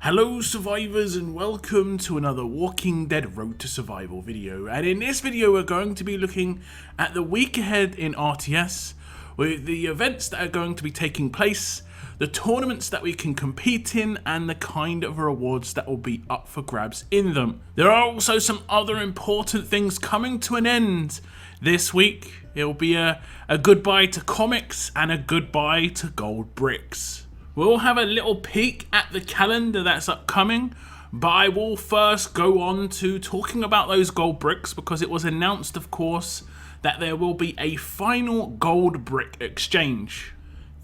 Hello survivors and welcome to another Walking Dead Road to Survival video, and in this video we're going to be looking at the week ahead in RTS with the events that are going to be taking place, the tournaments that we can compete in, and the kind of rewards that will be up for grabs in them. There are also some other important things coming to an end this week. It will be a goodbye to comics and a goodbye to gold bricks. We'll have a little peek at the calendar that's upcoming, but I will first go on to talking about those gold bricks because it was announced, of course, that there will be a final gold brick exchange.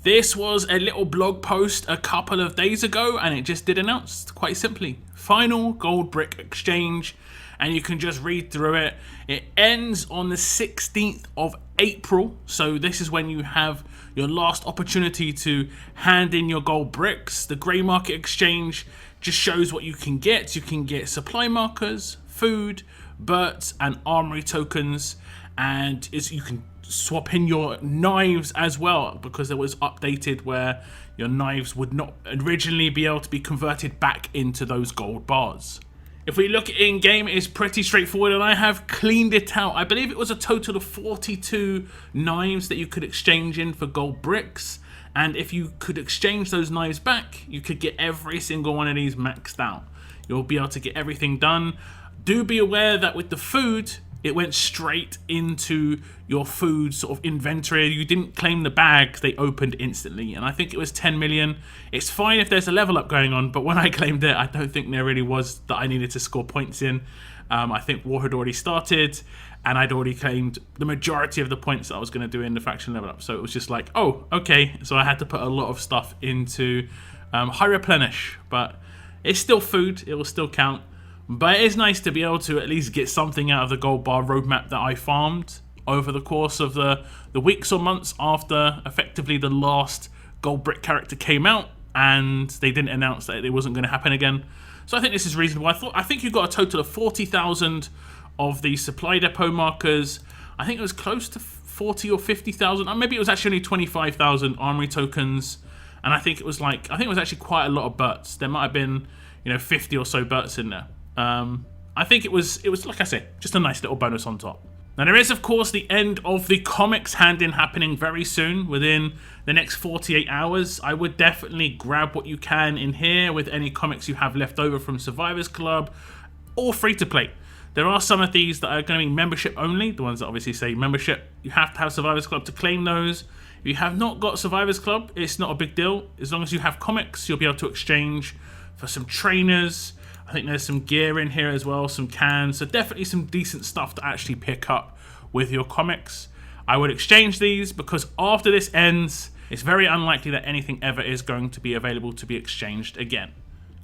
This was a little blog post a couple of days ago and it just did announce, quite simply, final gold brick exchange, and you can just read through it. It ends on the 16th of April, so this is when you have your last opportunity to hand in your gold bricks. The grey market exchange just shows what you can get. You can get supply markers, food, birds and armory tokens, and you can swap in your knives as well, because it was updated where your knives would not originally be able to be converted back into those gold bars. If we look at in-game, it's pretty straightforward, and I have cleaned it out. I believe it was a total of 42 knives that you could exchange in for gold bricks, and if you could exchange those knives back, you could get every single one of these maxed out. You'll be able to get everything done. Do be aware that with the food, it went straight into your food sort of inventory. You didn't claim the bags, they opened instantly, and I think it was 10 million. It's fine if there's a level up going on, but when I claimed it, I don't think there really was that I needed to score points in. I think war had already started, and I'd already claimed the majority of the points that I was going to do in the faction level up, so it was just like, oh, okay. So I had to put a lot of stuff into high replenish, but it's still food, it will still count. But it is nice to be able to at least get something out of the gold bar roadmap that I farmed over the course of the weeks or months after effectively the last gold brick character came out, and they didn't announce that it wasn't going to happen again. So I think this is reasonable. I think you got a total of 40,000 of the supply depot markers. I think it was close to 40 or 50,000. Maybe it was actually only 25,000 armory tokens, and I think it was actually quite a lot of butts. There might have been 50 or so butts in there. I think it was like I said, just a nice little bonus on top. Now there is of course the end of the comics hand-in happening very soon, within the next 48 hours. I would definitely grab what you can in here with any comics you have left over from Survivors Club or free to play. There are some of these that are going to be membership only, the ones that obviously say membership. You have to have Survivors Club to claim those. If you have not got Survivors Club, it's not a big deal. As long as you have comics, you'll be able to exchange for some trainers. I think there's some gear in here as well, some cans, so definitely some decent stuff to actually pick up with your comics. I would exchange these because after this ends, it's very unlikely that anything ever is going to be available to be exchanged again.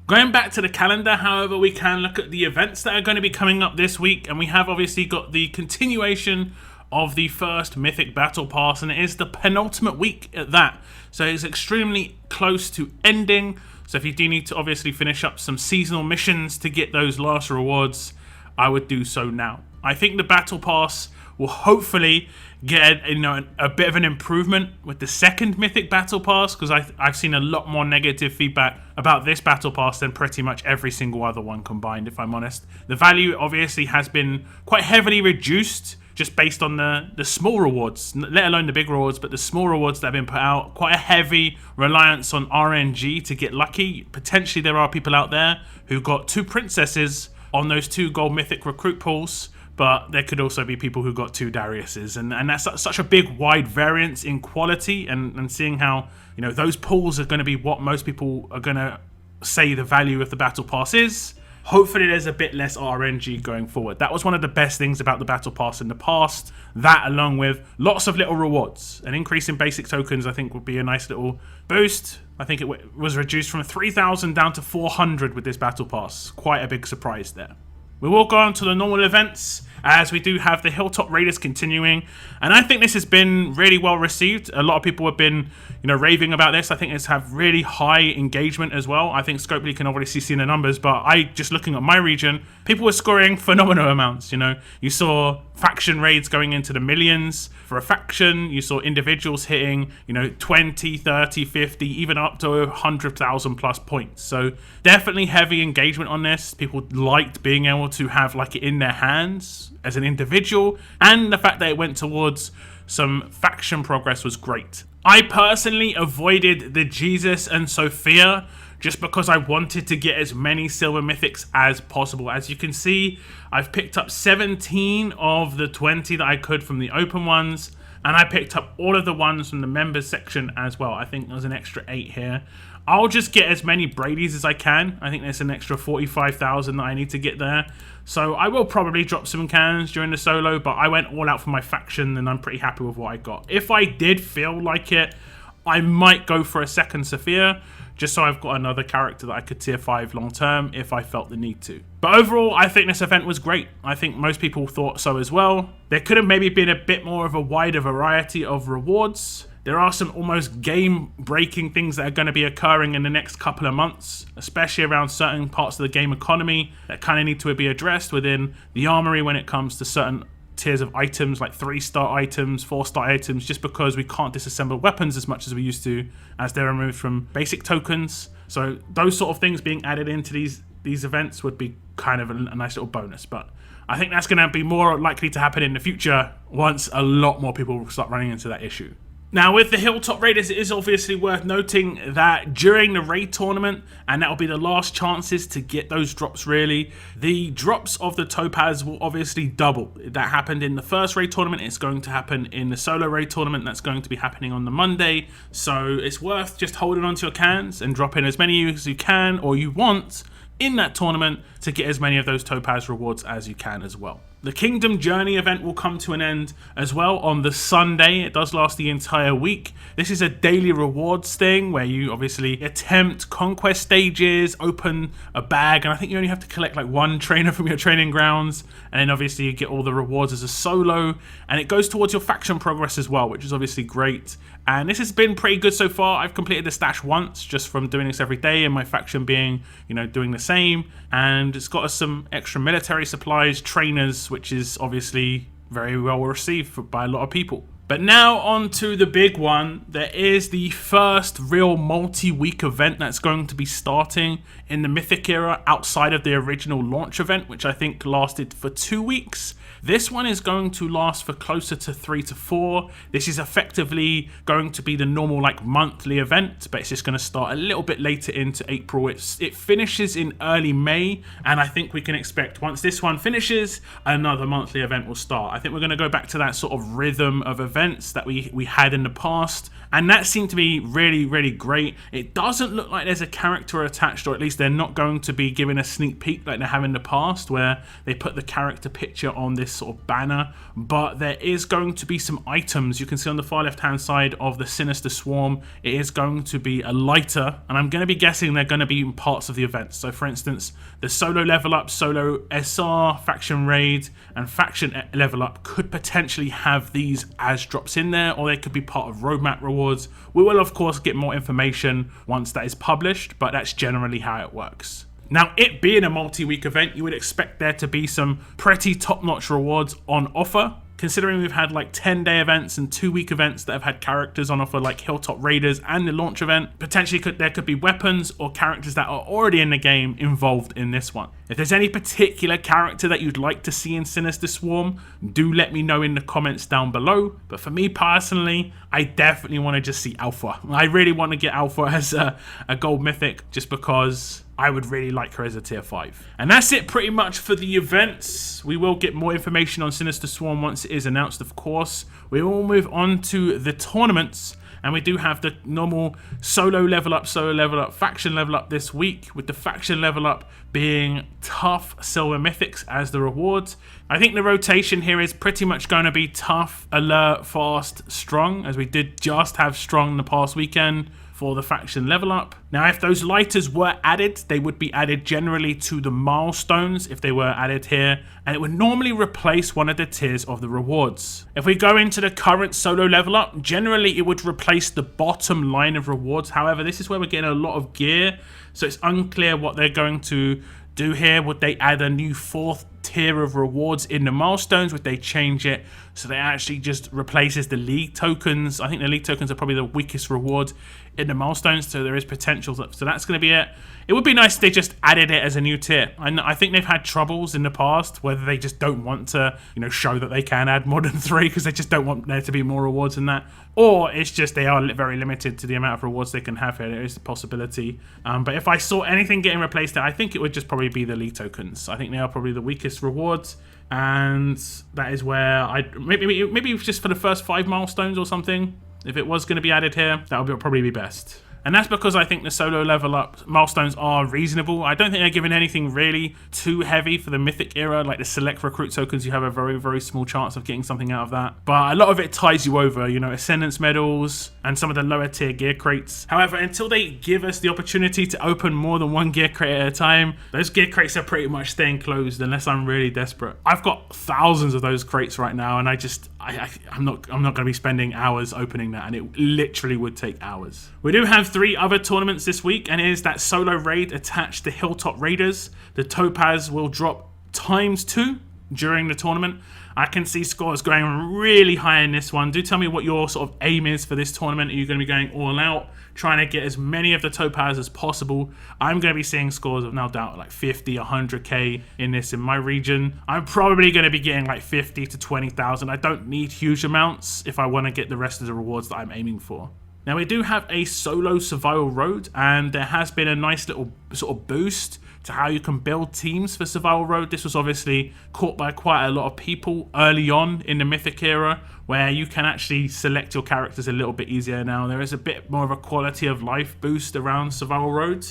Going back to the calendar, however, we can look at the events that are going to be coming up this week, and we have obviously got the continuation of the first Mythic Battle Pass, and it is the penultimate week at that, so it's extremely close to ending. So if you do need to obviously finish up some seasonal missions to get those last rewards, I would do so now. I think the Battle Pass will hopefully get a bit of an improvement with the second Mythic Battle Pass, because I've seen a lot more negative feedback about this Battle Pass than pretty much every single other one combined, if I'm honest. The value obviously has been quite heavily reduced just based on the small rewards, let alone the big rewards, but the small rewards that have been put out, quite a heavy reliance on RNG to get lucky. Potentially there are people out there who got 2 princesses on those 2 gold mythic recruit pools, but there could also be people who got 2 Dariuses, and that's such a big wide variance in quality, and seeing how those pools are going to be what most people are going to say the value of the Battle Pass is. Hopefully there's a bit less RNG going forward. That was one of the best things about the Battle Pass in the past. That, along with lots of little rewards. An increase in basic tokens, I think, would be a nice little boost. I think it was reduced from 3,000 down to 400 with this Battle Pass. Quite a big surprise there. We will go on to the normal events, as we do have the Hilltop Raiders continuing, and I think this has been really well received. A lot of people have been, raving about this. I think it's have really high engagement as well. I think Scopely can obviously see in the numbers, but just looking at my region, people were scoring phenomenal amounts. You saw faction raids going into the millions for a faction. You saw individuals hitting 20, 30, 50, even up to 100,000 plus points. So definitely heavy engagement on this. People liked being able to have like it in their hands as an individual, and the fact that it went towards some faction progress was great. I personally avoided the Jesus and Sophia just because I wanted to get as many silver mythics as possible. As you can see, I've picked up 17 of the 20 that I could from the open ones, and I picked up all of the ones from the members section as well. I think there's an extra 8 here. I'll just get as many Brady's as I can. I think there's an extra 45,000 that I need to get there. So I will probably drop some cans during the solo, but I went all out for my faction and I'm pretty happy with what I got. If I did feel like it, I might go for a second Sophia, just so I've got another character that I could tier 5 long term if I felt the need to. But overall, I think this event was great. I think most people thought so as well. There could have maybe been a bit more of a wider variety of rewards. There are some almost game-breaking things that are going to be occurring in the next couple of months, especially around certain parts of the game economy that kind of need to be addressed within the armory when it comes to certain tiers of items like 3-star items, 4-star items, just because we can't disassemble weapons as much as we used to, as they're removed from basic tokens. So those sort of things being added into these events would be kind of a nice little bonus. But I think that's going to be more likely to happen in the future once a lot more people start running into that issue. Now, with the Hilltop Raiders, it is obviously worth noting that during the raid tournament, and that will be the last chances to get those drops really, the drops of the topaz will obviously double. That happened in the first raid tournament. It's going to happen in the solo raid tournament. That's going to be happening on the Monday. So it's worth just holding onto your cans and dropping as many as you can or you want in that tournament to get as many of those topaz rewards as you can as well. The Kingdom Journey event will come to an end as well on the Sunday. It does last the entire week. This is a daily rewards thing where you obviously attempt conquest stages, open a bag, and I think you only have to collect like one trainer from your training grounds, and then obviously you get all the rewards as a solo, and it goes towards your faction progress as well, which is obviously great. And this has been pretty good so far. I've completed the stash once just from doing this every day, and my faction being, doing the same. And it's got us some extra military supplies, trainers, which is obviously very well received by a lot of people. But now on to the big one. There is the first real multi-week event that's going to be starting in the Mythic era outside of the original launch event, which I think lasted for 2 weeks. This one is going to last for closer to 3 to 4. This is effectively going to be the normal monthly event, but it's just going to start a little bit later into April. It finishes in early May, and I think we can expect once this one finishes, another monthly event will start. I think we're going to go back to that sort of rhythm of events that we had in the past, and that seemed to be really, really great. It doesn't look like there's a character attached, or at least they're not going to be giving a sneak peek like they have in the past, where they put the character picture on this sort of banner, but there is going to be some items. You can see on the far left hand side of the Sinister Swarm, it is going to be a lighter, and I'm going to be guessing they're going to be in parts of the event. So for instance, the solo level up, solo SR, faction raid, and faction level up could potentially have these as drops in there, or they could be part of roadmap rewards. We will of course get more information once that is published, but that's generally how it works. Now, it being a multi-week event, you would expect there to be some pretty top-notch rewards on offer. Considering we've had 10-day events and 2-week events that have had characters on offer like Hilltop Raiders and the launch event, potentially there could be weapons or characters that are already in the game involved in this one. If there's any particular character that you'd like to see in Sinister Swarm, do let me know in the comments down below. But for me personally, I definitely want to just see Alpha. I really want to get Alpha as a gold mythic just because I would really like her as a tier 5. And that's it pretty much for the events. We will get more information on Sinister Swarm once it is announced, of course. We will move on to the tournaments. And we do have the normal solo level up, faction level up this week, with the faction level up being tough silver mythics as the rewards. I think the rotation here is pretty much going to be tough, alert, fast, strong, as we did just have strong the past weekend. for the faction level up. Now, if those lighters were added, they would be added generally to the milestones if they were added here, and it would normally replace one of the tiers of the rewards. If we go into the current solo level up, generally it would replace the bottom line of rewards. However, this is where we're getting a lot of gear, so it's unclear what they're going to do here. Would they add a new 4th tier of rewards in the milestones? Would they change it so they actually just replaces the league tokens? I think the league tokens are probably the weakest reward in the milestones, so there is potential. So that's going to be it. It would be nice if they just added it as a new tier. I think they've had troubles in the past whether they just don't want to, you know, show that they can add more than 3 because they just don't want there to be more rewards than that, or it's just they are very limited to the amount of rewards they can have here. There is the possibility, but if I saw anything getting replaced there, I think it would just probably be the league tokens. I think they are probably the weakest rewards, and that is where I maybe just for the first 5 milestones or something. If it was going to be added here, that would probably be best. And that's because I think the solo level up milestones are reasonable. I don't think they're giving anything really too heavy for the mythic era, like the select recruit tokens. You have a very, very small chance of getting something out of that. But a lot of it ties you over, you know, ascendance medals and some of the lower tier gear crates. However, until they give us the opportunity to open more than 1 gear crate at a time, those gear crates are pretty much staying closed unless I'm really desperate. I've got thousands of those crates right now, and I'm not going to be spending hours opening that, and it literally would take hours. We do have 3 other tournaments this week, and it is that solo raid attached to Hilltop Raiders. The Topaz will drop ×2 during the tournament. I can see scores going really high in this one. Do tell me what your sort of aim is for this tournament. Are you going to be going all out, trying to get as many of the Topaz as possible? I'm going to be seeing scores of, no doubt, like 50, 100k in this in my region. I'm probably going to be getting like 50 to 20,000. I don't need huge amounts if I want to get the rest of the rewards that I'm aiming for. Now, we do have a solo survival road, and there has been a nice little sort of boost to how you can build teams for survival road. This was obviously caught by quite a lot of people early on in the mythic era, where you can actually select your characters a little bit easier now. There is a bit more of a quality of life boost around survival road.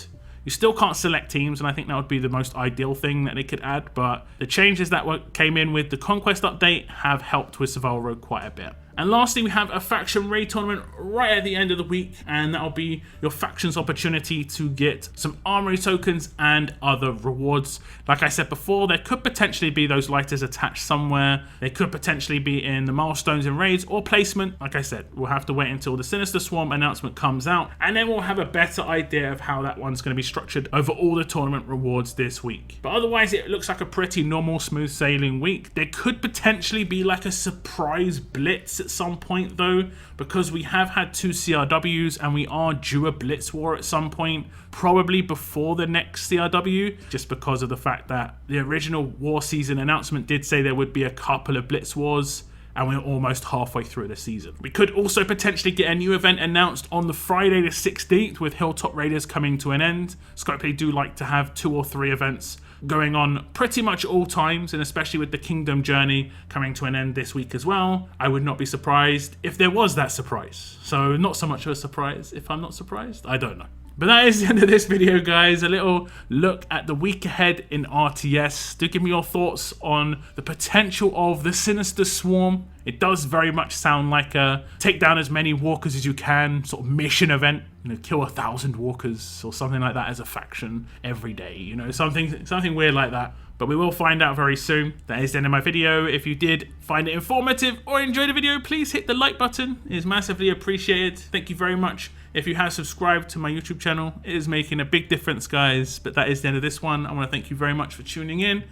You still can't select teams, and I think that would be the most ideal thing that they could add, but the changes that came in with the Conquest update have helped with survival road quite a bit. And lastly, we have a faction raid tournament right at the end of the week, and that'll be your faction's opportunity to get some armory tokens and other rewards. Like I said before, there could potentially be those lighters attached somewhere. They could potentially be in the milestones and raids or placement. Like I said, we'll have to wait until the Sinister Swarm announcement comes out, and then we'll have a better idea of how that one's going to be structured over all the tournament rewards this week. But otherwise, it looks like a pretty normal, smooth sailing week. There could potentially be like a surprise blitz at some point though, because we have had 2 CRWs and we are due a blitz war at some point, probably before the next CRW, just because of the fact that the original war season announcement did say there would be a couple of blitz wars, and we're almost halfway through the season. We could also potentially get a new event announced on the Friday the 16th with Hilltop Raiders coming to an end. Scopely do like to have 2 or 3 events going on pretty much all times, and especially with the Kingdom Journey coming to an end this week as well. I would not be surprised if there was that surprise. So not so much of a surprise if I'm not surprised. I don't know. But that is the end of this video, guys. A little look at the week ahead in RTS. Do give me your thoughts on the potential of the Sinister Swarm. It does very much sound like a take down as many walkers as you can sort of mission event. You know, kill 1,000 walkers or something like that as a faction every day. You know, something weird like that. But we will find out very soon. That is the end of my video. If you did find it informative or enjoy the video, please hit the like button. It is massively appreciated. Thank you very much. If you have subscribed to my YouTube channel, it is making a big difference, guys. But that is the end of this one. I want to thank you very much for tuning in.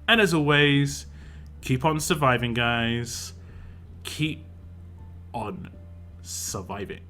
And as always, keep on surviving, guys. Keep on surviving.